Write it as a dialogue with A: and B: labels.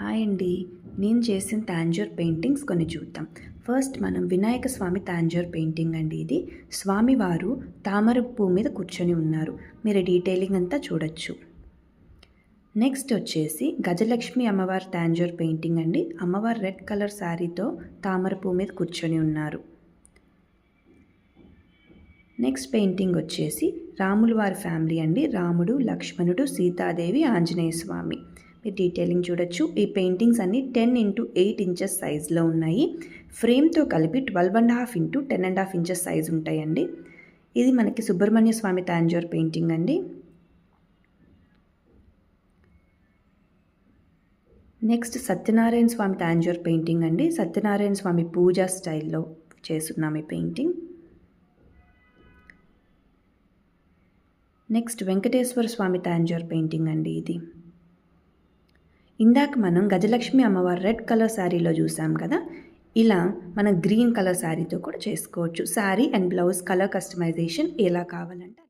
A: Hi అండి. నేను చేసిన తాంజూర్ పెయింటింగ్స్ కొన్ని చూద్దాం. ఫస్ట్ మనం వినాయక స్వామి తాంజూర్ పెయింటింగ్ అండి ఇది. స్వామివారు తామర పువ్వు మీద కూర్చొని ఉన్నారు. మీరు డీటెయిలింగ్ అంతా చూడొచ్చు. నెక్స్ట్ వచ్చేసి గజలక్ష్మి అమ్మవారి తాంజూర్ పెయింటింగ్ అండి. అమ్మవారు రెడ్ కలర్ శారీతో తామర పువ్వు మీద కూర్చొని ఉన్నారు. నెక్స్ట్ పెయింటింగ్ వచ్చేసి రాముల వారి ఫ్యామిలీ అండి. రాముడు, లక్ష్మణుడు, సీతాదేవి, ఆంజనేయ స్వామి. మీరు డీటెయిలింగ్ చూడొచ్చు. ఈ పెయింటింగ్స్ అన్నీ 10x8 ఇంచెస్ సైజులో ఉన్నాయి. ఫ్రేమ్తో కలిపి 12.5 x 10.5 ఇంచెస్ సైజు ఉంటాయండి. ఇది మనకి సుబ్రహ్మణ్య స్వామి తాంజూర్ పెయింటింగ్ అండి. నెక్స్ట్ సత్యనారాయణ స్వామి తాంజూర్ పెయింటింగ్ అండి. సత్యనారాయణ స్వామి పూజా స్టైల్లో చేస్తున్నాం ఈ పెయింటింగ్. నెక్స్ట్ వెంకటేశ్వర స్వామి తాంజూర్ పెయింటింగ్ అండి ఇది. ఇందాక మనం గజలక్ష్మి అమ్మవారు రెడ్ కలర్ శారీలో చూసాం కదా, ఇలా మనం గ్రీన్ కలర్ శారీతో కూడా చేసుకోవచ్చు. Sari and blouse colour customisation ఎలా కావాలంటే